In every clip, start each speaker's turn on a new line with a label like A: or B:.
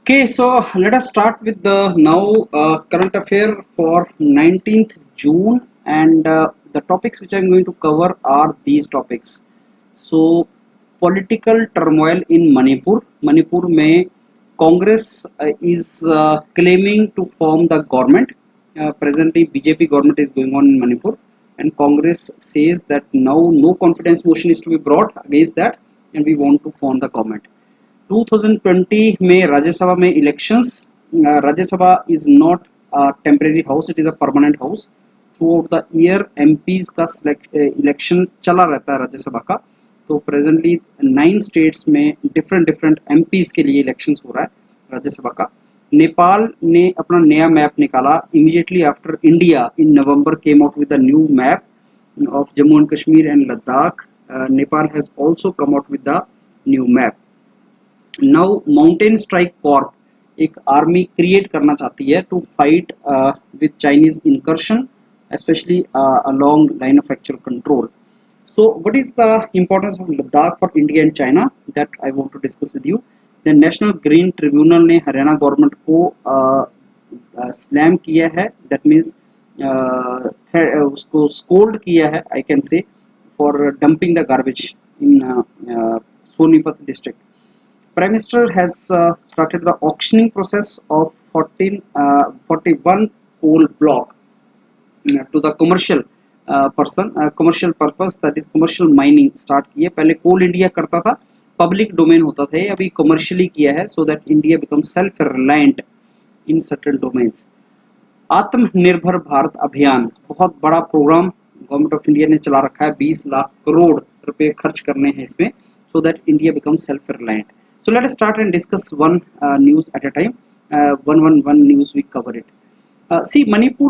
A: Okay, so let us start with the now current affair for 19th June, and the topics which I'm going to cover are these topics. So, political turmoil in Manipur. Manipur में Congress is claiming to form the government. Presently, BJP government is going on in Manipur, and Congress says that now no confidence motion is to be brought against that, and we want to form the government. 2020 में राज्यसभा में elections Rajya Sabha is not temporary house it is a permanent house through out the year MPs का election चला रहता है राज्यसभा का तो presently 9 states में different different MPs के लिए इलेक्शंस हो रहा है राज्यसभा का नेपाल ने अपना नया मैप निकाला immediately after India in November came out with the new map of Jammu and Kashmir and Ladakh Nepal has also come out with the new map now mountain strike corp एक आर्मी क्रिएट करना चाहती है to fight with Chinese incursion especially along line of actual control. So what is the importance of Ladakh for India and China that I want to discuss with you. The National Green Tribunal ने Haryana government को slam किया है that means उसको scold किया है I can say for dumping the garbage in Sonipat district. Prime Minister has started the auctioning process of 41 coal block to the commercial purpose that is commercial mining start किए पहले कोल India करता था public domain होता था ये अभी commercially किया है so that India become self reliant in certain domains. आत्मनिर्भर भारत अभियान बहुत बड़ा प्रोग्राम गवर्नमेंट ऑफ इंडिया ने चला रखा है 20 लाख करोड़ रुपए खर्च करने हैं इसमें so that India becomes self-reliant. So let us start and discuss one news at a time. One news we cover it. See, Manipur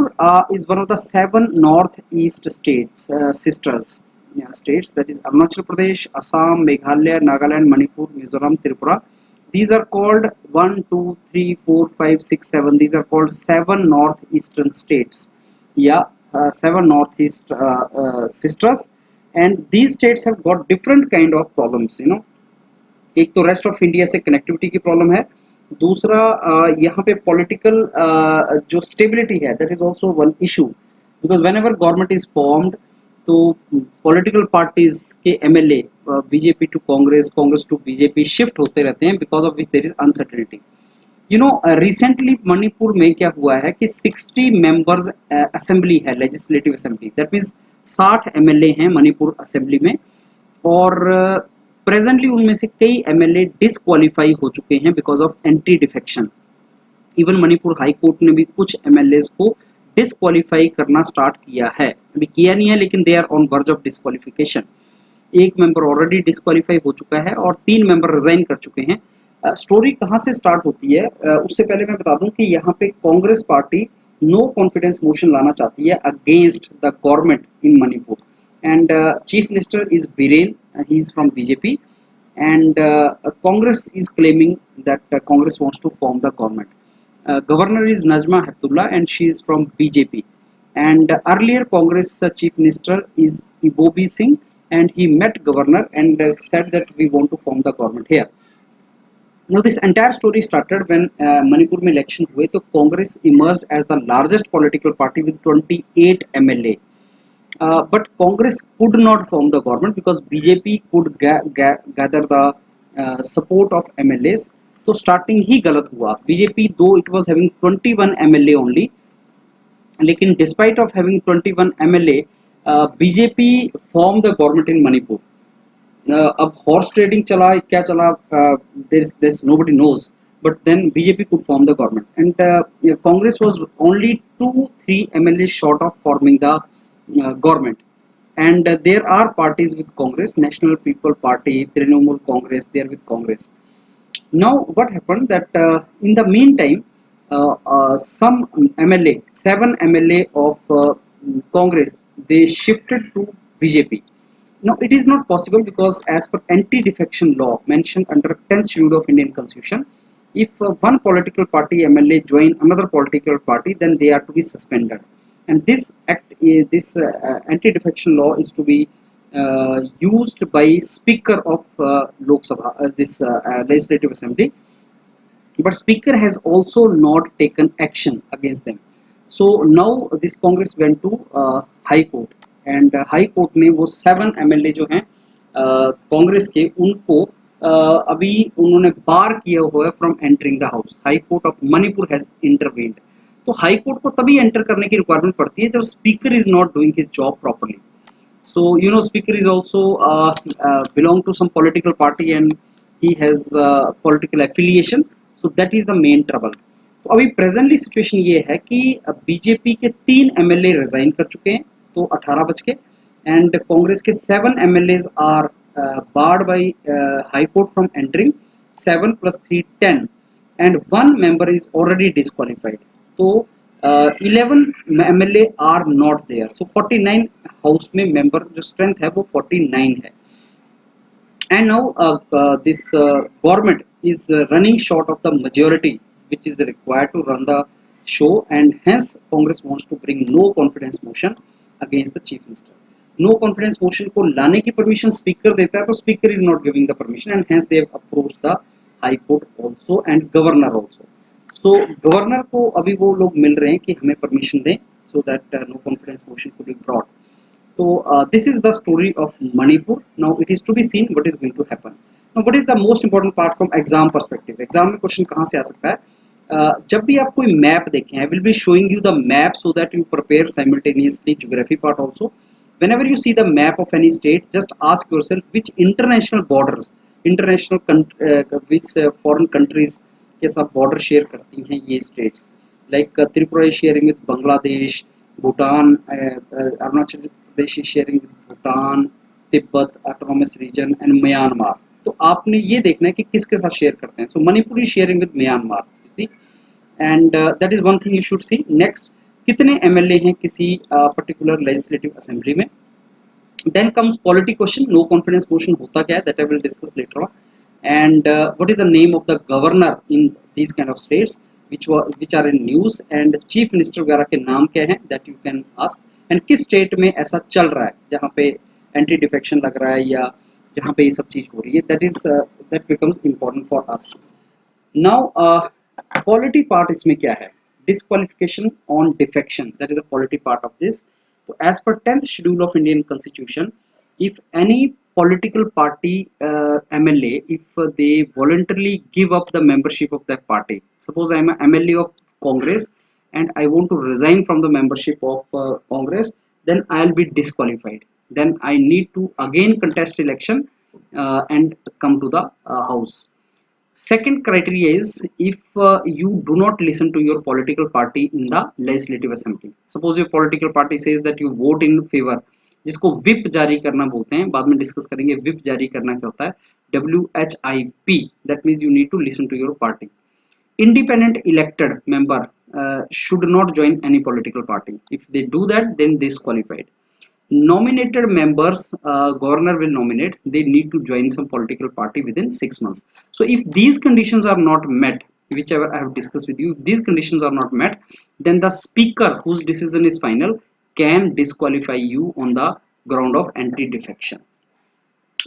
A: is one of the 7 northeast states, sisters states, that is Arunachal Pradesh, Assam, Meghalaya, Nagaland, Manipur, Mizoram, Tripura. These are called 1, 2, 3, 4, 5, 6, 7. These are called 7 northeastern states. Yeah, 7 northeast sisters, and these states have got different kind of problems. एक तो rest of India से connectivity की problem है दूसरा यहाँ पे political जो stability है that is also one issue because whenever government is formed तो पॉलिटिकल पार्टीज के MLA BJP to Congress Congress to BJP shift होते रहते हैं because of which there is uncertainty. Recently Manipur में क्या हुआ है कि 60 मेंबर्स असेंबली है legislative assembly that means 60 MLA हैं मणिपुर असेंबली में और प्रेजेंटली उनमें से कई एमएलए डिसक्वालीफाई हो चुके हैं because of anti defection. Even Manipur high court ने भी कुछ एमएलए को डिसक्वालीफाई करना स्टार्ट किया है अभी किया नहीं है लेकिन they are on verge of disqualification. एक मेंबर ऑलरेडी डिसक्वालीफाई हो चुका है और 3 मेंबर रिजाइन कर चुके हैं. स्टोरी कहाँ से स्टार्ट होती है उससे पहले मैं बता दूं कि यहाँ पे Congress party no confidence motion लाना चाहती है against the government in Manipur and chief minister is Biren, he is from BJP, and Congress is claiming that Congress wants to form the government. Governor is Najma Heptullah and she is from BJP, and earlier Congress chief minister is Ibobi Singh and he met governor and said that we want to form the government here. Now this entire story started when Manipur में election हुए तो Congress emerged as the largest political party with 28 MLA. But Congress could not form the government because BJP could gather the support of MLAs. So starting ही गलत हुआ. BJP though it was having 21 MLA only, लेकिन despite of having 21 MLA, BJP formed the government in Manipur. अब horse trading चला क्या चला there's nobody knows, but then BJP could form the government and Congress was only 2-3 MLA short of forming the government. And there are parties with Congress, National People Party, Trinamool Congress, they are with Congress. Now what happened that in the meantime some MLA 7 MLA of Congress they shifted to BJP. Now it is not possible because as per anti-defection law mentioned under 10th schedule of Indian Constitution, if one political party MLA join another political party, then they are to be suspended. And this act, this anti-defection law is to be used by Speaker of Lok Sabha, this Legislative Assembly. but speaker has also not taken action against them. So now this congress went to high court, and high court ने वो 7 MLA जो हैं कांग्रेस के उनको अभी उन्होंने बार किया हुआ है from entering the house. High court of Manipur has intervened. तो हाई कोर्ट को तभी एंटर करने की रिक्वायरमेंट पड़ती है जब speaker is not doing his job properly. So you know, speaker is also belong to some political party and he has political affiliation. So that is the main trouble. तो अभी presently situation ये है कि BJP के 3 MLA resign कर चुके हैं, तो 18 बज के, एंड कांग्रेस के 7 MLAs are barred by high court from entering. 7 plus 3 10, and 1 member is already disqualified. तो 11 MLA are not there. So 49 house में मेंबर जो स्ट्रेंथ है वो 49 है. And now this government is running short of the majority which is required to run the show, and hence Congress wants to bring no confidence motion against the chief minister. No confidence motion को लाने की permission speaker देता है, तो speaker is not giving the permission, and hence they have approached the high court also and governor also. So governor को अभी वो लोग मिल रहे हैं कि हमें परमिशन दें, so that no confidence motion could be brought. So this is the story of Manipur. Now it is to be seen what is going to happen. Now what is the most important part from exam perspective? Exam में question कहाँ से आ सकता है? जब भी आप कोई map देखें, I will be showing you the map so that you prepare simultaneously geography part also. Whenever you see the map of any state, just ask yourself which international borders, which foreign countries के साथ border share करती हैं ये states. Like Tripura is sharing with Bangladesh, Bhutan, Arunachal Pradesh is sharing with Bhutan, Tibet, autonomous region and Myanmar. तो आपने ये देखना है कि किसके साथ शेयर करते हैं. So Manipur is sharing with Myanmar, see, and that is one thing you should see. Next, कितने एमएलए हैं किसी पर्टिकुलर लेजिस्लेटिव असेंबली में. Then comes polity question. No confidence motion होता क्या है, that I will discuss later on. And what is the name of the governor in these kind of states which are in news, and chief minister वगैरह के नाम क्या हैं, that you can ask. And किस state में ऐसा चल रहा है जहाँ पे एंटी डिफेक्शन लग रहा है या जहाँ पे ये सब चीज हो रही है, that becomes important for us. Now polity part इसमें क्या है, disqualification on defection, that is the polity part of this. तो as per 10th schedule of Indian constitution, if any political party MLA, if they voluntarily give up the membership of that party, suppose I am a MLA of Congress and I want to resign from the membership of Congress, then I'll be disqualified. Then I need to again contest election and come to the house. Second criteria is if you do not listen to your political party in the legislative assembly. Suppose your political party says that you vote in favor, जिसको whip जारी करना बोलते हैं, बाद में discuss करेंगे whip जारी करना क्या होता है, WHIP, that means you need to listen to your party. Independent elected member should not join any political party. If they do that, then disqualified. Nominated members, governor will nominate, they need to join some political party within 6 months. So if these conditions are not met, whichever I have discussed with you, if these conditions are not met, then the speaker, whose decision is final, can disqualify you on the ground of anti defection.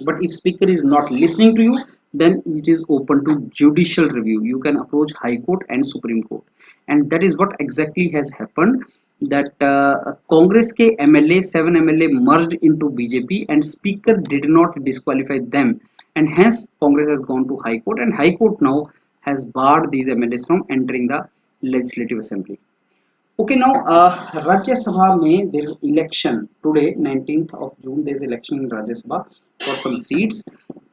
A: But if speaker is not listening to you, then it is open to judicial review. You can approach high court and supreme court, and that is what exactly has happened, that congress ke MLA 7 MLA merged into BJP and speaker did not disqualify them, and hence congress has gone to high court, and high court now has barred these MLAs from entering the legislative assembly. Okay, now Rajya Sabha में there is election today, 19th of June. There is election in Rajya Sabha for some seats,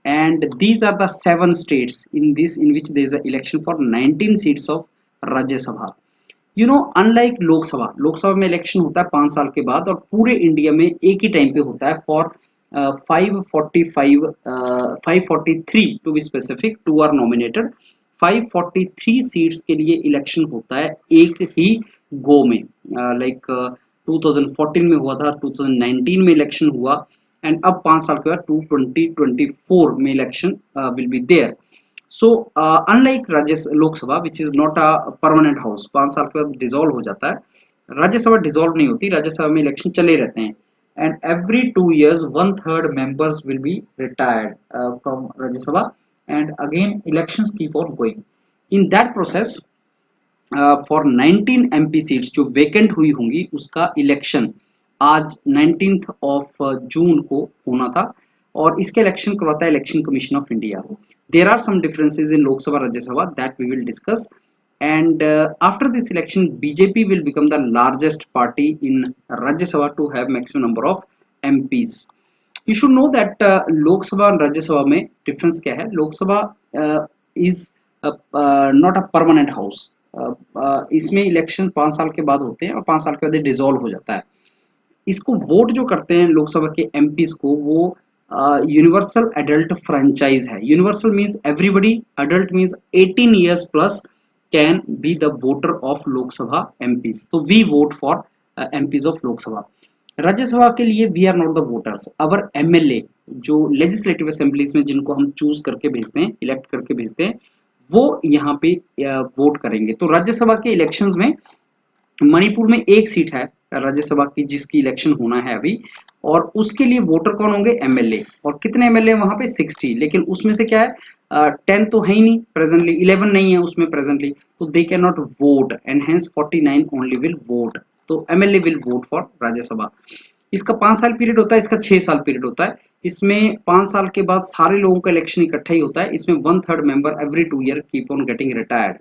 A: and these are the 7 states in which there is an election for 19 seats of Rajya Sabha. You know, unlike लोक सभा में election होता है 5 साल के बाद, और पूरे इंडिया में एक ही टाइम पे होता है for 543 to be specific, 2 are nominated. 543 seats के लिए इलेक्शन होता है एक ही गो में. लाइक 2014 में हुआ था, 2019 में इलेक्शन हुआ, एंड अब 5 साल के बाद 2024 में election will be there. So unlike Lok Sabha which is not a permanent house, 5 साल के बाद डिसॉल्व हो जाता है, राज्यसभा डिसॉल्व नहीं होती, राज्यसभा में इलेक्शन चले रहते हैं, and every 2 years 1/3 members will be retired from Rajya Sabha, and again elections keep on going. In that process for 19 MP seats जो वेकेंट हुई होंगी उसका इलेक्शन आज 19th ऑफ जून को होना था, और इसके इलेक्शन करवाता है election commission of India. There are some differences in Lok Sabha Rajya Sabha that we will discuss, and after this election BJP will become the largest party in Rajya Sabha to have maximum number of MPs. You should know that Lok Sabha और Rajya Sabha में difference क्या है। लोक सभा is not a permanent house. इसमें election 5 साल के बाद होते हैं और 5 साल के बाद डिसॉल्व हो जाता है। इसको वोट जो करते हैं लोकसभा के एमपीज को, वो यूनिवर्सल एडल्ट फ्रेंचाइज है। Universal means everybody, adult means 18 years plus can be the voter of Lok Sabha MPs. तो we vote for MPs of Lok Sabha. Rajya Sabha के लिए we are not the voters, our MLA जो लेजिस्लेटिव असेंबलीज में जिनको हम चूज करके भेजते हैं, इलेक्ट करके भेजते हैं, वो यहाँ पे वोट करेंगे। तो राज्यसभा के इलेक्शंस में मणिपुर में एक सीट है राज्यसभा की जिसकी इलेक्शन होना है अभी, और उसके लिए वोटर कौन होंगे, एमएलए। और कितने एमएलए वहां पे 60, लेकिन उसमें से क्या है 10 तो है ही नहीं प्रेजेंटली, 11 नहीं है उसमें प्रेजेंटली, तो they can not vote and hence 49 only will vote. तो MLA will vote for Rajya Sabha. इसका 5 साल पीरियड होता है, इसका 6 साल पीरियड होता है। इसमें 5 साल के बाद सारे लोगों का इलेक्शन इकट्ठा ही होता है। इसमें 1/3 member every 2 year keep on getting retired.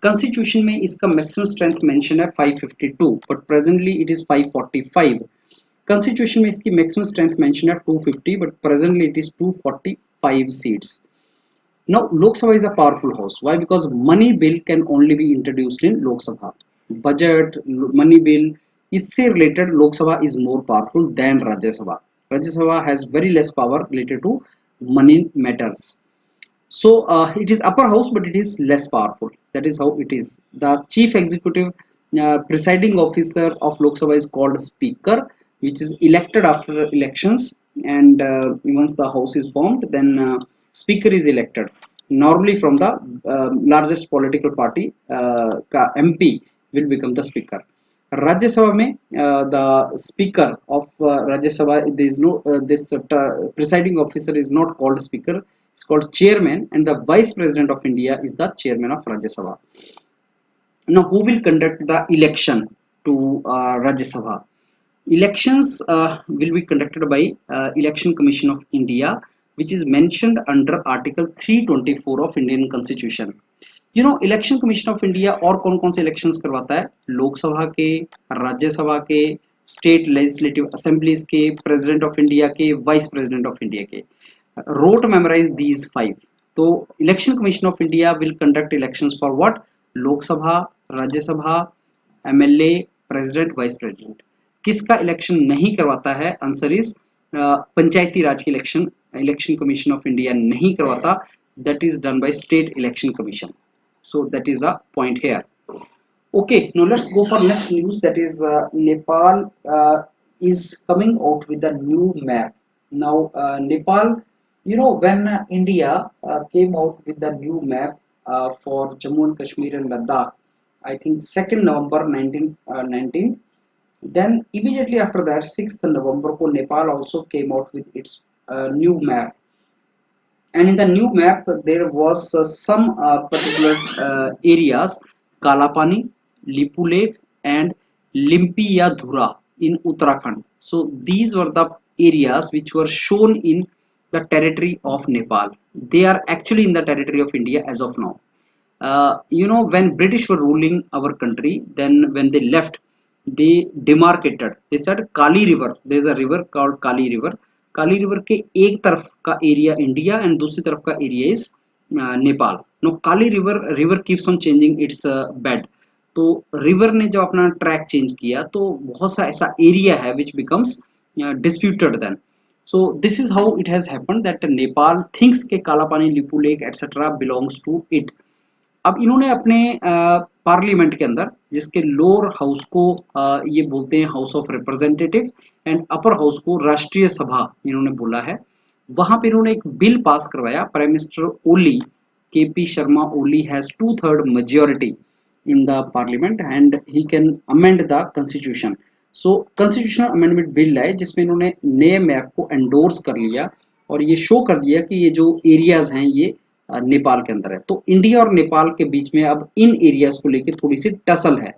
A: Constitution में इसका मैक्सिमम स्ट्रेंथ मेंशन है 552, but presently it is 545। Constitution में इसकी मैक्सिमम स्ट्रेंथ मेंशन है 250, but presently it is 245 seats. Now, Lok Sabha is a powerful house. Why? Because money bill can only be introduced in Lok Sabha. Budget, money bill, इससे related Lok Sabha is more powerful than Rajya Sabha. Rajya Sabha has very less power related to money matters. So it is upper house, but it is less powerful. That is how it is. The chief executive presiding officer of Lok Sabha is called Speaker, which is elected after elections. And once the house is formed, then Speaker is elected. Normally from the largest political party का MP will become the Speaker. Rajya Sabha में the Speaker of Rajya Sabha, there is no this presiding officer is not called Speaker, it's called Chairman, and the Vice President of India is the Chairman of Rajya Sabha. Now, who will conduct the election to Rajya Sabha? Elections will be conducted by Election Commission of India, which is mentioned under Article 324 of Indian Constitution. You know, Election Commission of India और कौन कौन से elections करवाता है, लोकसभा के, राज्यसभा के, state legislative assemblies के, president of India के, वाइस प्रेसिडेंट ऑफ इंडिया के। Rote memorise these 5। तो election commission of India will conduct elections for what, Lok Sabha, Rajya Sabha, MLA, president, vice president. किसका इलेक्शन नहीं करवाता है, आंसर इज पंचायती राज की election election commission of India नहीं करवाता, that is done by state election commission. So that is the point here. Okay, now let's go for next news, that is Nepal is coming out with a new map. Now Nepal, you know, when India came out with the new map for Jammu and Kashmir and Ladakh, I think 2nd November 1919, then immediately after that 6th November ko Nepal also came out with its new map. And in the new map there was some particular areas, Kalapani, Lipu Lake and Limpiyadhura in Uttarakhand. So these were the areas which were shown in the territory of Nepal. They are actually in the territory of India as of now. You know, when British were ruling our country, then when they left, they demarcated, they said Kali river, there is a river called Kali river. Kali river के एक तरफ का area India and दूसरी तरफ का area is Nepal. No, Kali river keeps on changing its bed. तो river ने जब अपना ट्रैक चेंज किया तो बहुत सा ऐसा एरिया है which becomes disputed then. So this is how it has happened that Nepal thinks के Kala Pani, Lipulekh etcetera belongs to it. अब इन्होंने अपने पार्लियामेंट के अंदर, जिसके लोअर हाउस को ये बोलते हैं house of representative and upper house को राष्ट्रीय सभा इन्होंने बोला है, वहां पे इन्होंने एक बिल पास करवाया। Prime minister Oli, KP Sharma Oli has 2/3 majority in the parliament and he can amend the constitution. So constitutional amendment bill है जिसमें इन्होंने नए मैप को एंडोर्स कर लिया और ये शो कर दिया कि ये जो एरियाज हैं ये नेपाल के अंदर है। तो इंडिया और नेपाल के बीच में अब इन एरियाज को लेके थोड़ी सी टसल है।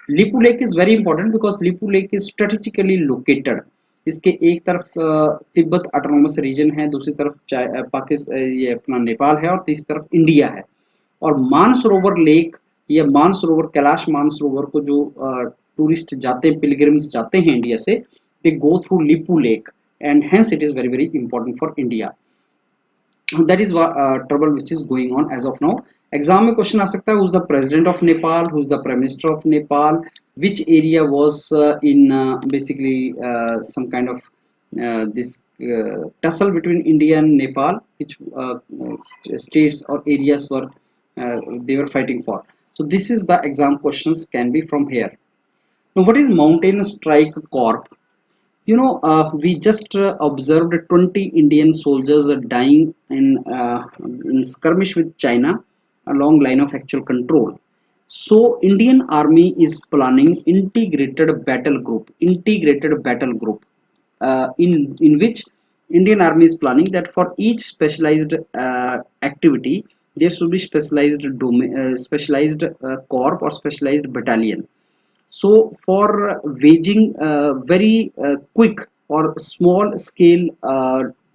A: Lipu lake is very important because Lipu lake is strategically located. इसके एक तरफ तिब्बत ऑटोनोमस रीजन है, दूसरी तरफ पाकिस्तान, ये अपना नेपाल है, और तीसरी तरफ इंडिया है। और मानसरोवर लेक या मानसरोवर, कैलाश मानसरोवर को जो टूरिस्ट जाते हैं, पिलग्रिम्स जाते हैं इंडिया से, they go through Lipulekh, and hence it is very very important for India. That is what trouble which is going on as of now. Exam में क्वेश्चन आ सकता है, who's the president of Nepal, who's the prime minister of Nepal, which area was in basically some kind of this tussle between India and Nepal, which states or areas were they were fighting for. So this is the exam questions can be from here. Now what is Mountain Strike Corps? We just observed 20 Indian soldiers dying in skirmish with China along line of actual control. So Indian Army is planning integrated battle group, in which Indian Army is planning that for each specialized activity there should be specialized domain, specialized corps or specialized battalion. So for waging very quick or small scale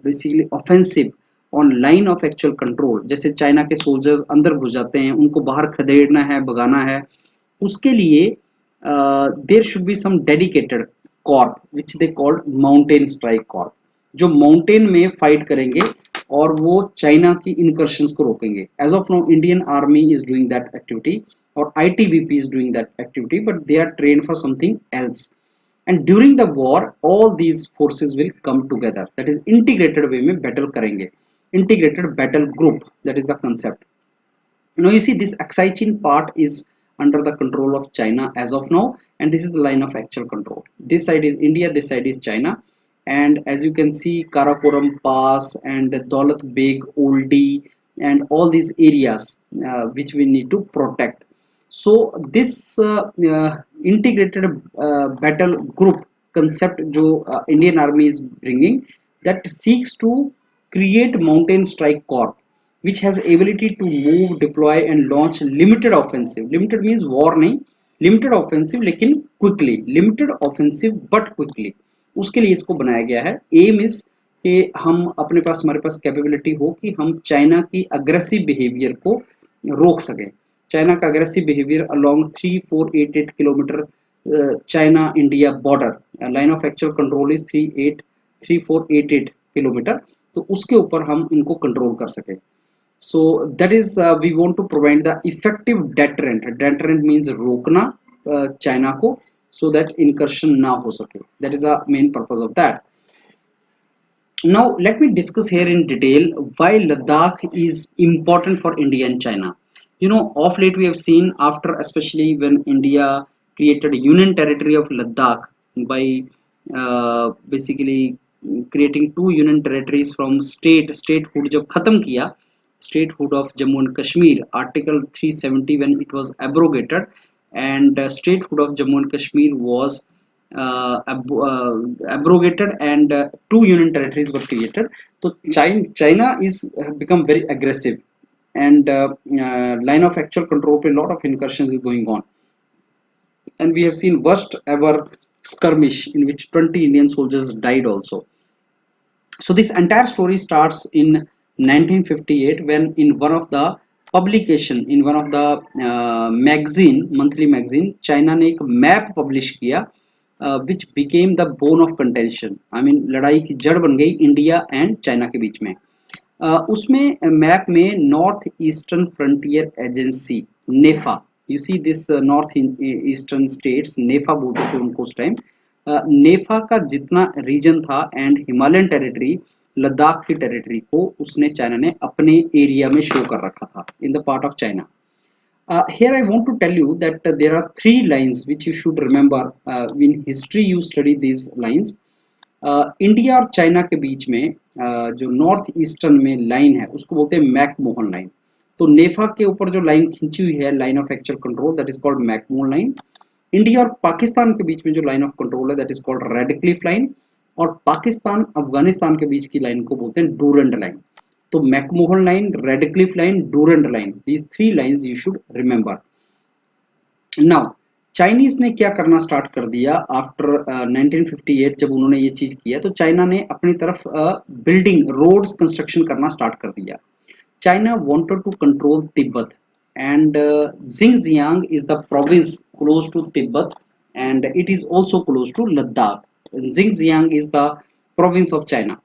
A: basically offensive on line of actual control, जैसे China के soldiers अंदर घुस जाते हैं, उनको बाहर खदेड़ना है, भगाना है, उसके लिए there should be some dedicated corps which they called mountain strike corps, जो माउंटेन में फाइट करेंगे और वो चाइना की इनकर्शंस को रोकेंगे. As of now Indian army is doing that activity or ITBP is doing that activity, but they are trained for something else. And during the war, all these forces will come together. That is integrated way में battle करेंगे. Integrated battle group. That is the concept. Now you see this Aksai-Chin part is under the control of China as of now, and this is the line of actual control. This side is India, this side is China, and as you can see, Karakoram Pass and Daulat Beg, Oldie, and all these areas which we need to protect. So this integrated battle group concept जो Indian Army is bringing, that seeks to create mountain strike corps which has ability to move, deploy and launch limited offensive. Limited means war नहीं, limited offensive लेकिन quickly, limited offensive but quickly. उसके लिए इसको बनाया गया है. Aim is कि हम अपने पास, हमारे पास कैपेबिलिटी हो कि हम चाइना की अग्रेसिव बिहेवियर को रोक सकें. चाइना का aggressive behaviour along 3488 kilometre China India border, line of actual control is 3488 kilometre, तो उसके ऊपर हम इनको कंट्रोल कर सके. So that is we want to provide the effective deterrent. Deterrent means रोकना चाइना को, so that incursion ना हो सके. That is the main purpose of that. Now let me discuss here in detail why Ladakh is important for India and China. Of late we have seen, after especially when India created a union territory of Ladakh by basically creating two union territories from statehood जब खत्म किया, statehood of Jammu and Kashmir, Article 370 when it was abrogated, and statehood of Jammu and Kashmir was abrogated, and two union territories were created. So China is become very aggressive, and line of actual control पे lot of incursions is going on, and we have seen worst ever skirmish in which 20 Indian soldiers died also. So this entire story starts in 1958 when in one of the publication, in one of the monthly magazine, China ने एक map publish किया which became the bone of contention. I mean लड़ाई की जड़ बन गई India and China के बीच में. उसमें मैप में north eastern frontier agency NEFA, you see this north eastern states, NEFA बोलते थे उनको उस टाइम. नेफा का जितना रीजन था एंड हिमालयन टेरिटरी, लद्दाख की टेरिटरी को उसने चाइना ने अपने एरिया में शो कर रखा था in the part of China. Here I want to tell you that there are three lines which you should remember. In history you study these lines. India और China के बीच में जो नॉर्थ ईस्टर्न में line है उसको बोलते हैं मैकमोहन लाइन. तो नेफा के ऊपर जो लाइन खींची हुई है, line of actual control, that is called McMahon line. India और पाकिस्तान के बीच में जो लाइन ऑफ कंट्रोल है that is called red Cliff line, और पाकिस्तान अफगानिस्तान के बीच की लाइन को बोलते हैं डूरंड लाइन. तो McMahon line, Radcliffe line, Durand line, these three lines you should remember. Now Chinese ने क्या करना स्टार्ट कर दिया आफ्टर 1958, जब उन्होंने ये चीज किया तो चाइना ने अपनी तरफ बिल्डिंग रोड्स कंस्ट्रक्शन करना स्टार्ट कर दिया. China wanted to control Tibet, and Xinjiang is the province close to Tibet, and it is also close to Ladakh. Xinjiang is the province of China.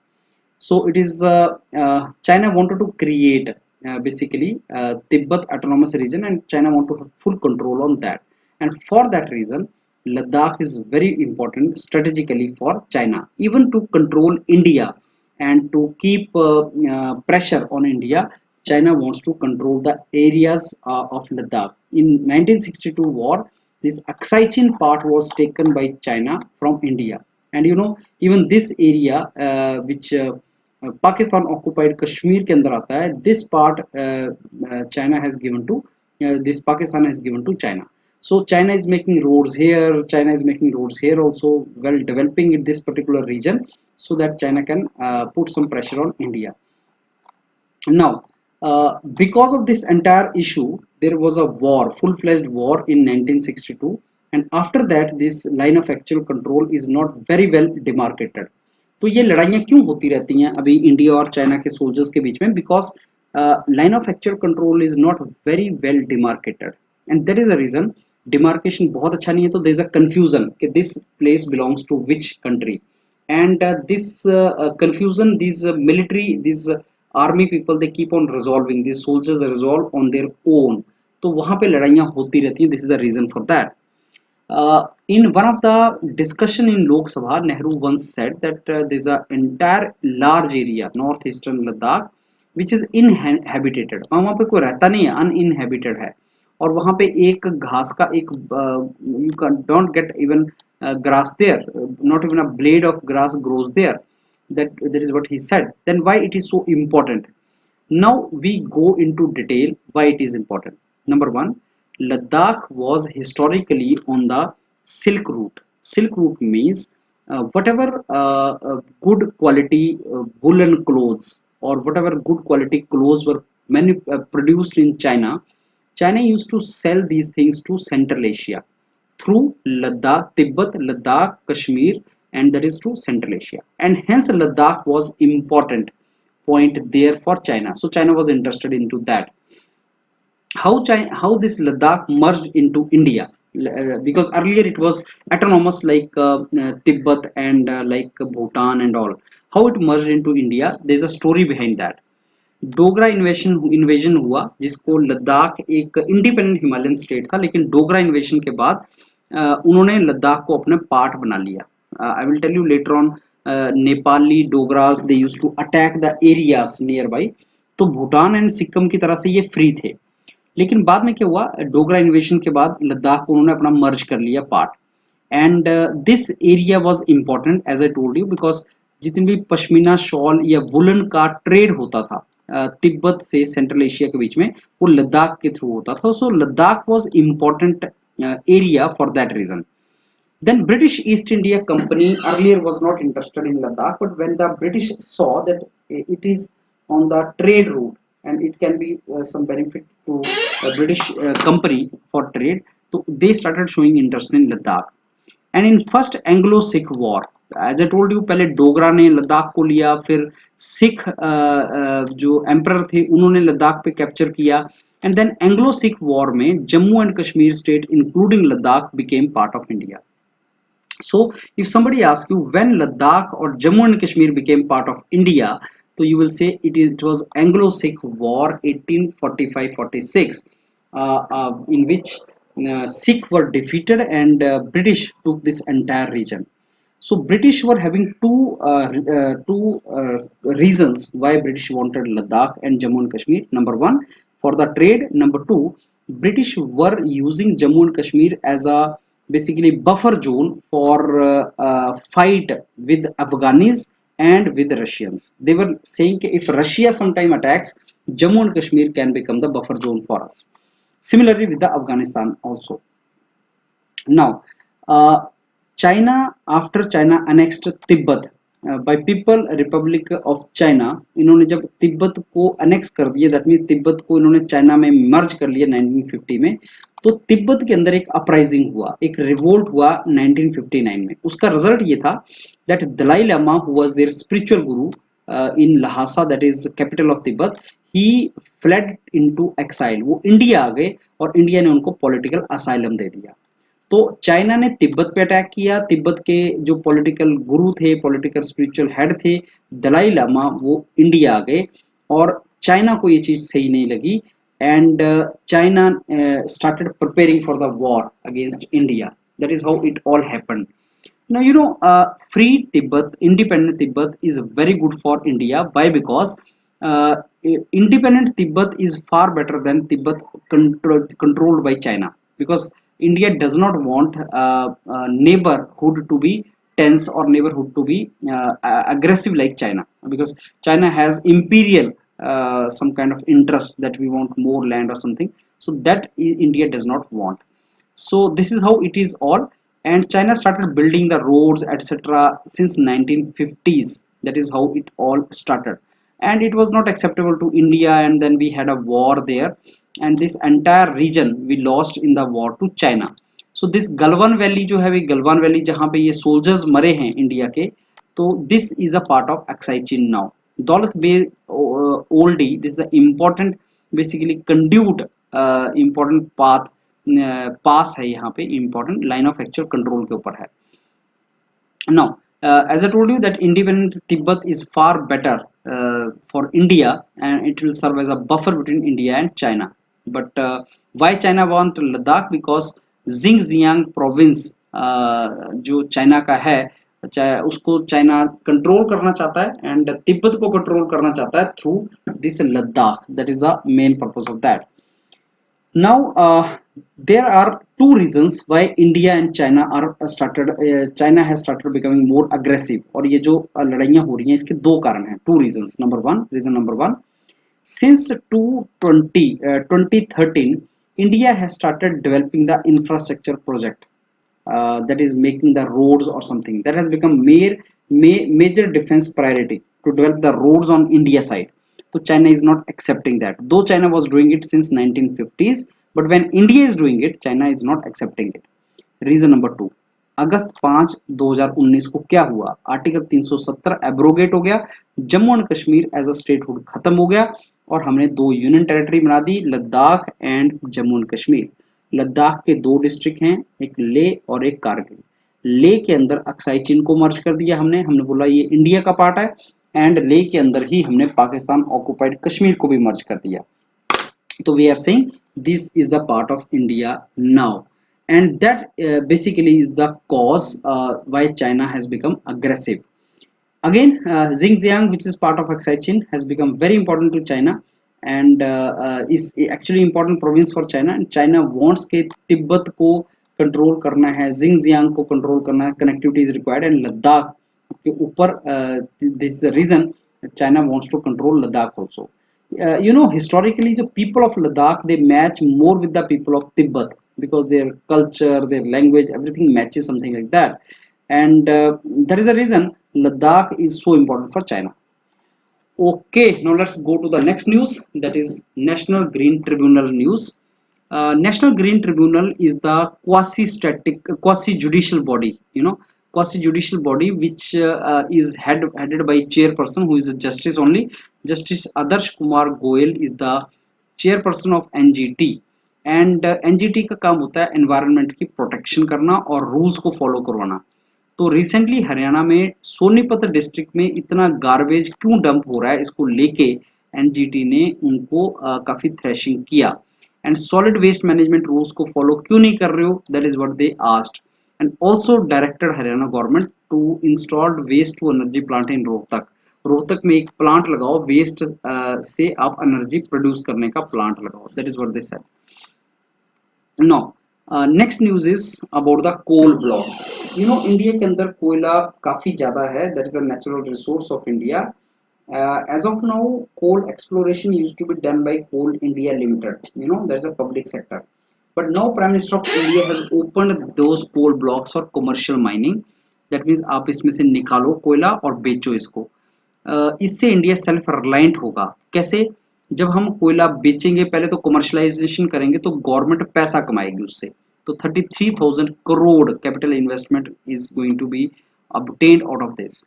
A: So it is China wanted to create basically Tibet autonomous region, and China want to have full control on that. And for that reason, Ladakh is very important strategically for China, even to control India and to keep pressure on India. China wants to control the areas of Ladakh. In 1962 war, this Aksai Chin part was taken by China from India, and even this area which Pakistan occupied Kashmir के अंदर आता है, this part China has given to this Pakistan has given to China. So China is making roads here, China is making roads here also, while developing in this particular region, so that China can put some pressure on India. Now because of this entire issue, there was a war, full-fledged war in 1962, and after that this line of actual control is not very well demarcated. तो ये लड़ाइयाँ क्यों होती रहती हैं अभी India और China के सोल्जर्स के बीच में? Because line of actual control is not very well demarcated, and that is a reason. Demarcation बहुत अच्छा नहीं है, तो देयर इज अ कंफ्यूजन कि this place belongs to which country, and this confusion, these military, these army people, they keep on resolving, these soldiers resolve on their own. तो वहां पे लड़ाइयाँ होती रहती हैं. This is the reason for that. In one of the discussion in Lok Sabha, Nehru once said that there is an entire large area, northeastern Ladakh, which is inhabited. वहाँ पे कोई रहता नहीं है, uninhabited है. और वहाँ पे एक घास का एक you can don't get even grass there, not even a blade of grass grows there. That is what he said. Then why it is so important? Now we go into detail why it is important. Number one, Ladakh was historically on the Silk Route. Silk Route means whatever good quality woolen clothes or whatever good quality clothes were produced in China, China used to sell these things to Central Asia through Ladakh, Tibet, Ladakh, Kashmir, and that is to Central Asia. And hence Ladakh was important point there for China. So China was interested into that. How this Ladakh merged into India? Because earlier it was autonomous like Tibet and like Bhutan and all. How it merged into India? There's a story behind that. Dogra invasion हुआ, जिसको लद्दाख एक independent Himalayan state था, लेकिन Dogra invasion के बाद उन्होंने लद्दाख को अपने पार्ट बना लिया. I will tell you later on. Nepali Dogras they used to attack the areas near by. तो भूटान एंड सिक्किम की तरह से ये फ्री थे, लेकिन बाद में क्या हुआ, डोगरा इन्वेजन के बाद लद्दाख को उन्होंने अपना मर्ज कर लिया part. And this area was important as I told you, because जितनी भी पश्मीना शॉल या वुलन का ट्रेड होता था तिब्बत से सेंट्रल एशिया के बीच में, वो लद्दाख के थ्रू होता था. So Ladakh was important area for that region. Then British East India Company earlier was not interested in Ladakh, but when the British saw that it is on the trade route and it can be some benefit to a British company for trade, so they started showing interest in Ladakh. And in first Anglo-Sikh war, as I told you, पहले डोगरा ने लद्दाख को लिया, फिर सिख जो emperor थे उन्होंने लद्दाख पे capture किया, and then Anglo-Sikh war में Jammu and Kashmir state including Ladakh became part of India. So if somebody asks you when Ladakh or Jammu and Kashmir became part of India, so you will say it was Anglo-Sikh War 1845-46, in which Sikh were defeated and British took this entire region. So British were having two reasons why British wanted Ladakh and Jammu and Kashmir. Number one, for the trade. Number two, British were using Jammu and Kashmir as a basically buffer zone for fight with Afghanis and with Russians. They were saying if Russia sometime attacks, Jammu and Kashmir can become the buffer zone for us. Similarly with the Afghanistan also. Now, China, after China annexed Tibet, by people Republic of China. इन्होंने जब तिब्बत को annex कर दिया, that mean Tibet को इन्होंने China में मर्ज कर लिया 1950 में, तो तिब्बत के अंदर एक अपराइजिंग हुआ, एक रिवोल्ट हुआ 1959 में। उसका रिजल्ट ये था that Dalai Lama who was their spiritual guru in Lhasa, that is capital of Tibet, he fled into exile. वो इंडिया आ गए और इंडिया ने उनको पॉलिटिकल असाइलम दे दिया। तो चाइना ने तिब्बत पे अटैक किया। तिब्बत के जो पॉलिटिकल गुरु थे, पॉलिटिकल स्पिरिचुअल हेड थे दलाई लामा, वो इंडिया आ गए और चाइना को ये चीज सही नहीं लगी and China started preparing for the war against India. That is how it all happened. Now you know, free Tibet, independent Tibet is very good for India. Why? Because uh, independent Tibet is far better than Tibet controlled by China. Because India does not want neighborhood to be tense or neighborhood to be aggressive like China. Because China has imperial some kind of interest that we want more land or something. So that India does not want. So this is how it is all. And China started building the roads etc since 1950s. That is how it all started, and it was not acceptable to India, and then we had a war there, and this entire region we lost in the war to China. So this Galwan Valley जो है, वे Galwan valley जहाँ पे ये soldiers मरे हैं India के, तो this is a part of Aksai Chin now. Daulat Beg Oldi, this is important basically conduit important path pass है यहाँ पे, important line of actual control के ऊपर है। Now, as I told you that independent Tibet is far better for India, and it will serve as a buffer between India and China. But why China want Ladakh? Because Xinjiang province जो China का है, उसको China control करना चाहता है and Tibet को control करना चाहता है through this Ladakh. That is the main purpose of that. Now, there are two reasons why India and China are started. China has started becoming more aggressive. और ये जो लड़ाइयाँ हो रही हैं, इसके दो कारण हैं, two reasons. Reason number one, since 2013, India has started developing the infrastructure project, that is making the roads or something that has become major defense priority to develop the roads on India side. So China is not accepting that, though China was doing it since 1950s, but when India is doing it, China is not accepting it. Region number two, अगस्त 5 2019 को क्या हुआ, article 370 abrogate हो गया, Jammu and Kashmir as a statehood खत्म हो गया और हमने दो यूनियन टेरिटरी बना दी, लद्दाख एंड जम्मू एंड कश्मीर। लद्दाख के दो डिस्ट्रिक्ट हैं, एक ले और एक कारगिल। ले के अंदर अक्साई चिन को मर्ज कर दिया हमने हमने बोला ये इंडिया का पार्ट है, एंड ले के अंदर ही हमने पाकिस्तान ऑक्युपाइड कश्मीर को भी मर्ज कर दिया। तो we are saying this is the part of India now, and that basically is the cause why China has become aggressive. Again, Xinjiang, which is part of Aksai Chin, has become very important to China and is actually important province for China. And China wants के तिब्बत को control करना है, Xinjiang को control करना है, connectivity is required, and Ladakh के ऊपर this is the reason China wants to control Ladakh also. You know, historically the people of Ladakh, they match more with the people of Tibet because their culture, their language, everything matches, something like that. And that is the reason Ladakh is so important for China. Okay, now let's go to the next news, that is National Green Tribunal news. National Green Tribunal is the quasi-static, quasi-judicial body, you know, quasi-judicial body which is headed by chairperson who is a justice only. Justice Adarsh Kumar Goyal is the chairperson of NGT, and NGT का काम होता है environment की protection करना और rules को follow करवाना। तो रिसेंटली हरियाणा में सोनीपत डिस्ट्रिक्ट में इतना गार्बेज क्यों डंप हो रहा है, इसको लेके एनजीटी ने उनको काफी थ्रेशिंग किया। And solid waste management rules को फॉलो क्यों नहीं कर रहे हो, that is what they asked. And also directed Haryana government to installed waste to energy plant in Rohtak. Rohtak में एक प्लांट लगाओ, वेस्ट से आप एनर्जी प्रोड्यूस करने का प्लांट लगाओ, that is what they said. Now, next news is about the coal blocks. You know, India के अंदर कोयला काफी ज्यादा है, that is the natural resource of India. As of now, coal exploration used to be done by Coal India Limited. You know, that's a public sector. But now Prime Minister of India has opened those coal blocks for commercial mining. That means आप इसमें से निकालो कोयला और बेचो इसको। इससे India self reliant होगा। कैसे? जब हम कोयला बेचेंगे, पहले तो कमर्शलाइजेशन करेंगे तो गवर्नमेंट पैसा कमाएगी उससे। तो 33,000 crore capital investment is going to be obtained out of this.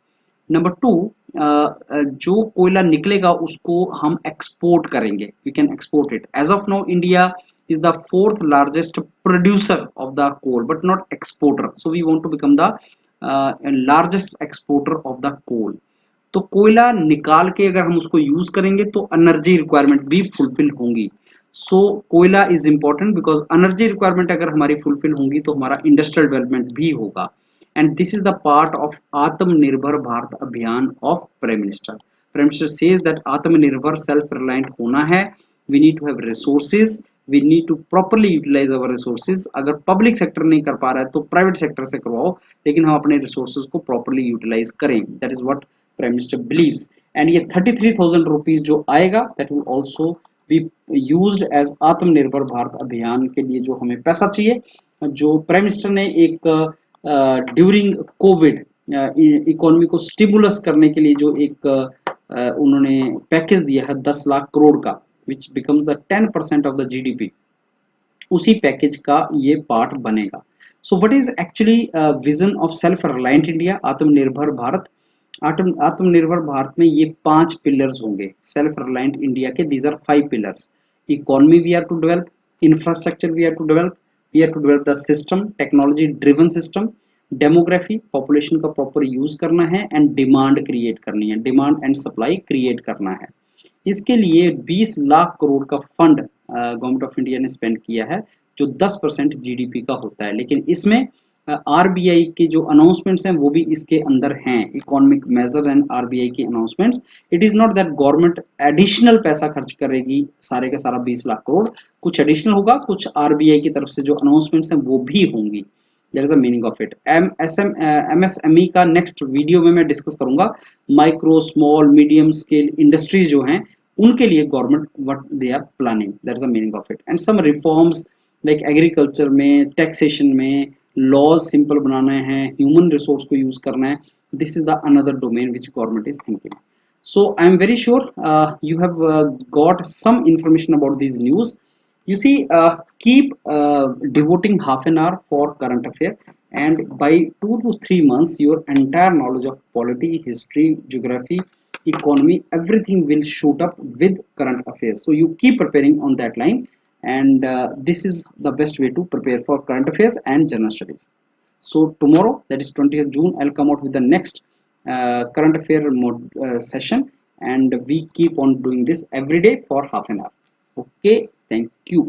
A: Number two, जो कोयला निकलेगा उसको हम एक्सपोर्ट करेंगे, we can export it. As of now India is the fourth largest producer of the coal but not exporter, so we want to become the largest exporter of the coal। तो कोयला निकाल के अगर हम उसको use करेंगे तो energy requirement भी फुलफिल होंगी। सो कोयला is important because energy requirement अगर हमारी फुलफिल होंगी तो हमारा इंडस्ट्रियल डेवलपमेंट भी होगा। And this is the part of Atmanirbhar Bharat Abhiyan of prime minister. Prime minister says that Atmanirbhar self reliant होना है, we need to have resources, we need to properly utilise our resources. अगर पब्लिक सेक्टर नहीं कर पा रहा है तो प्राइवेट सेक्टर से करवाओ, लेकिन हम अपने रिसोर्सेज को प्रॉपरली यूटिलाइज करें। That is what prime minister believes. And ये 33,000 रुपीज जो आएगा that will also be used as Atmanirbhar Bharat अभियान के लिए जो हमें पैसा चाहिए, जो प्राइम मिनिस्टर ने एक ड्यूरिंग कोविड इकोनॉमी को स्टिमुलस करने के लिए जो एक उन्होंने पैकेज दिया है 10 लाख करोड़ का, which becomes the 10% of the GDP, उसी पैकेज का ये पार्ट बनेगा। So what is actually vision of self reliant India, Atmanirbhar Bharat. Atmanirbhar Bharat में ये 5 पिलर्स होंगे सेल्फ रिलायंट इंडिया के। These are 5 pillars. Economy we are to develop, infrastructure we are to develop, we are to develop the system, technology driven system, demography, population का proper use करना है, and demand create करनी है, demand and supply create करना है। इसके लिए 20 लाख करोड़ का फंड गवर्नमेंट ऑफ इंडिया ने स्पेंड किया है, जो 10% जीडीपी का होता है। लेकिन इसमें आरबीआई के जो अनाउंसमेंट्स हैं वो भी इसके अंदर हैं, इकोनॉमिक मेजर एंड आरबीआई के announcements. It is not that government additional पैसा खर्च करेगी सारे का सारा 20 लाख करोड़, कुछ एडिशनल होगा, कुछ आरबीआई की तरफ से जो अनाउंसमेंट्स हैं वो भी होंगी। That is the meaning of it. MSME का नेक्स्ट वीडियो में मैं डिस्कस करूंगा। Micro small medium scale industries जो हैं उनके लिए government what they are planning, that is the meaning of it. And some reforms like agriculture में, taxation में, लॉज सिंपल बनाना है, ह्यूमन रिसोर्स को यूज करना है, this is the another domain which government is thinking. So I am very sure you have got some information about these news. You see, keep devoting half an hour for current affair, and by 2 to 3 months your entire knowledge of polity, history, geography, economy, everything will shoot up with current affairs. So you keep preparing on that line, and this is the best way to prepare for current affairs and general studies. So tomorrow, that is 20th June, I'll come out with the next current affair session, and we keep on doing this every day for half an hour. Okay, thank you.